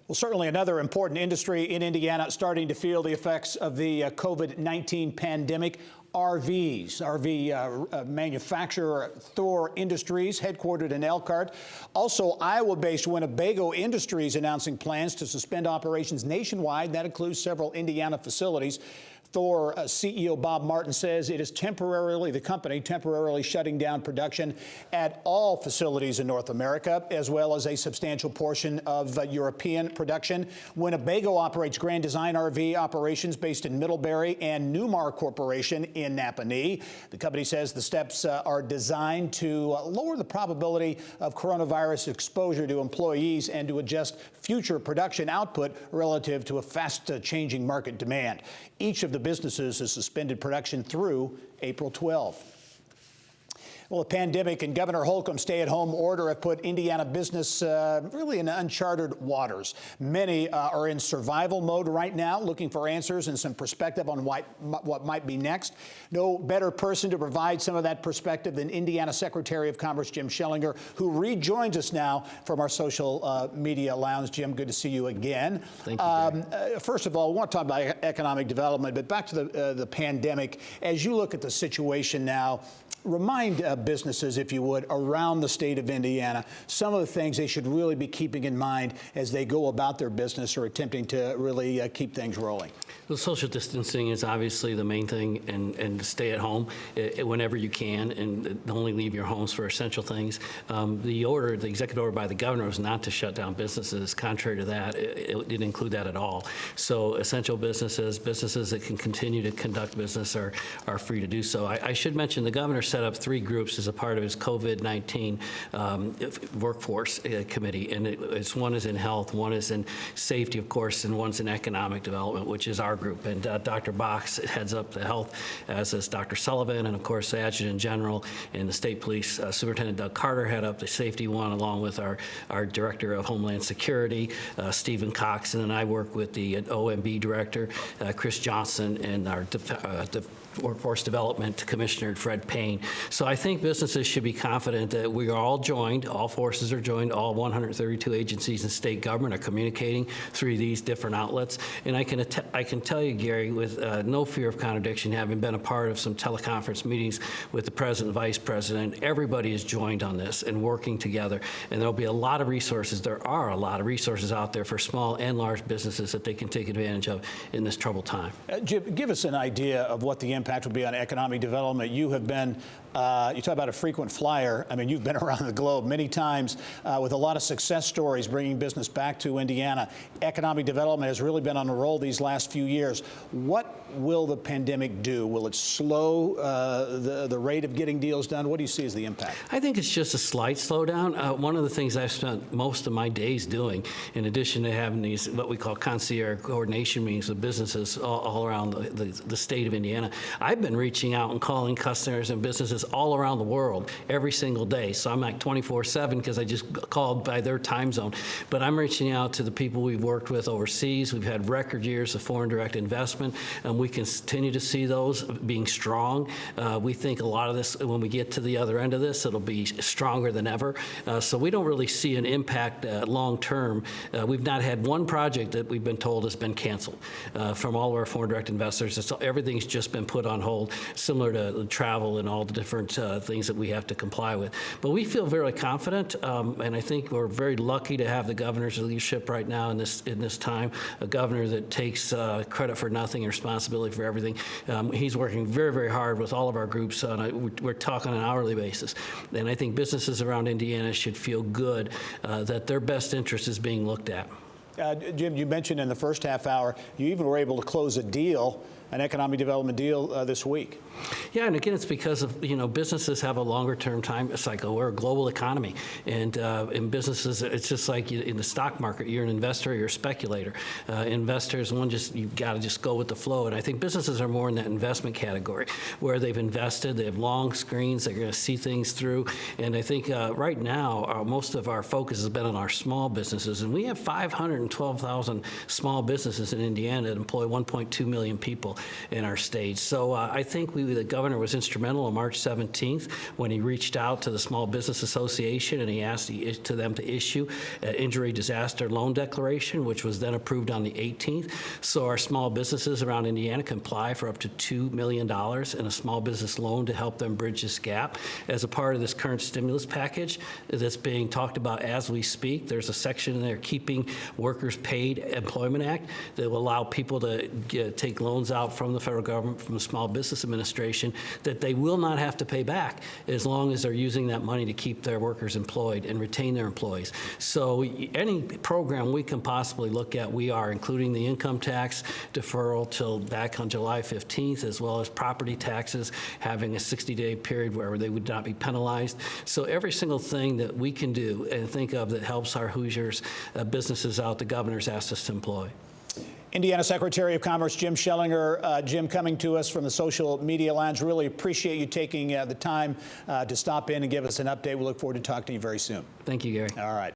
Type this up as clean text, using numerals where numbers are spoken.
Well, certainly another important industry in Indiana starting to feel the effects of the COVID-19 pandemic. RV manufacturer Thor Industries, headquartered in Elkhart. Also, Iowa-based Winnebago Industries announcing plans to suspend operations nationwide. That includes several Indiana facilities. Thor CEO Bob Martin says it is the company temporarily shutting down production at all facilities in North America, as well as a substantial portion of European production. Winnebago operates Grand Design RV operations based in Middlebury and Newmar Corporation in Napanee. The company says the steps are designed to lower the probability of coronavirus exposure to employees and to adjust future production output relative to a fast-changing market demand. Each of the businesses has suspended production through April 12. Well, the pandemic and Governor Holcomb's stay-at-home order have put Indiana business really in uncharted waters. Many are in survival mode right now, looking for answers and some perspective on what might be next. No better person to provide some of that perspective than Indiana Secretary of Commerce Jim Schellinger, who rejoins us now from our social media lounge. Jim, good to see you again. Thank you. First of all, we want to talk about economic development, but back to the pandemic. As you look at the situation now, remind businesses, if you would, around the state of Indiana, some of the things they should really be keeping in mind as they go about their business or attempting to really keep things rolling. Well, social distancing is obviously the main thing, and to stay at home whenever you can, and only leave your homes for essential things. The executive order by the governor was not to shut down businesses. Contrary to that, it didn't include that at all. So essential businesses that can continue to conduct business are free to do so. I should mention the governor set up 3 groups as a part of his COVID-19 workforce committee, and one is in health, one is in safety, of course, and one's in economic development, which is our group. And Dr. Box heads up the health, as is Dr. Sullivan, and of course the Adjutant General and the State Police Superintendent Doug Carter head up the safety one, along with our Director of Homeland Security, Stephen Cox, and then I work with the OMB Director, Chris Johnson, and our Workforce Development Commissioner Fred Payne. So I think businesses should be confident that we are all joined, all forces are joined, all 132 agencies in state government are communicating through these different outlets. And I can tell you, Gary, with no fear of contradiction, having been a part of some teleconference meetings with the President and Vice President, everybody is joined on this and working together. And there'll be a lot of resources. There are a lot of resources out there for small and large businesses that they can take advantage of in this troubled time. Jim, give us an idea of what the impact would be on economic development. You have been, you talk about a frequent flyer. I mean, you've been around the globe many times with a lot of success stories bringing business back to Indiana. Economic development has really been on a roll these last few years. What will the pandemic do? Will it slow the rate of getting deals done? What do you see as the impact? I think it's just a slight slowdown. One of the things I've spent most of my days doing, in addition to having these what we call concierge coordination meetings with businesses all around the state of Indiana, I've been reaching out and calling customers and businesses all around the world every single day. So I'm like 24/7 because I just called by their time zone. But I'm reaching out to the people we've worked with overseas. We've had record years of foreign direct investment, and we continue to see those being strong. We think a lot of this, when we get to the other end of this, it'll be stronger than ever. So we don't really see an impact long term. We've not had one project that we've been told has been canceled from all of our foreign direct investors. Everything's just been put on hold, similar to travel and all the different things that we have to comply with. But we feel very confident, and I think we're very lucky to have the governor's leadership right now in this time, a governor that takes credit for nothing and responsibility for everything. He's working very, very hard with all of our groups. We're talking on an hourly basis. And I think businesses around Indiana should feel good that their best interest is being looked at. Jim, you mentioned in the first half hour, you even were able to close a deal, an economic development deal this week. Yeah, and again, it's because of, businesses have a longer term time cycle. We're a global economy, and in businesses, it's just like in the stock market, you're an investor, you're a speculator. Investors, you've got to just go with the flow, and I think businesses are more in that investment category, where they've invested, they have long screens, they're going to see things through, and I think right now, most of our focus has been on our small businesses, and we have 512,000 small businesses in Indiana that employ 1.2 million people. in our state. So I think the governor was instrumental on March 17th when he reached out to the Small Business Association and he asked to them to issue an injury disaster loan declaration, which was then approved on the 18th. So our small businesses around Indiana can apply for up to $2 million in a small business loan to help them bridge this gap. As a part of this current stimulus package that's being talked about as we speak, there's a section in there, Keeping Workers Paid Employment Act, that will allow people to take loans out from the federal government, from the Small Business Administration, that they will not have to pay back as long as they're using that money to keep their workers employed and retain their employees. So any program we can possibly look at, we are, including the income tax deferral till back on July 15th, as well as property taxes, having a 60-day period where they would not be penalized. So every single thing that we can do and think of that helps our Hoosiers businesses out, the governor's asked us to employ. Indiana Secretary of Commerce Jim Schellinger. Jim, coming to us from the social media lounge. Really appreciate you taking the time to stop in and give us an update. We look forward to talking to you very soon. Thank you, Gary. All right.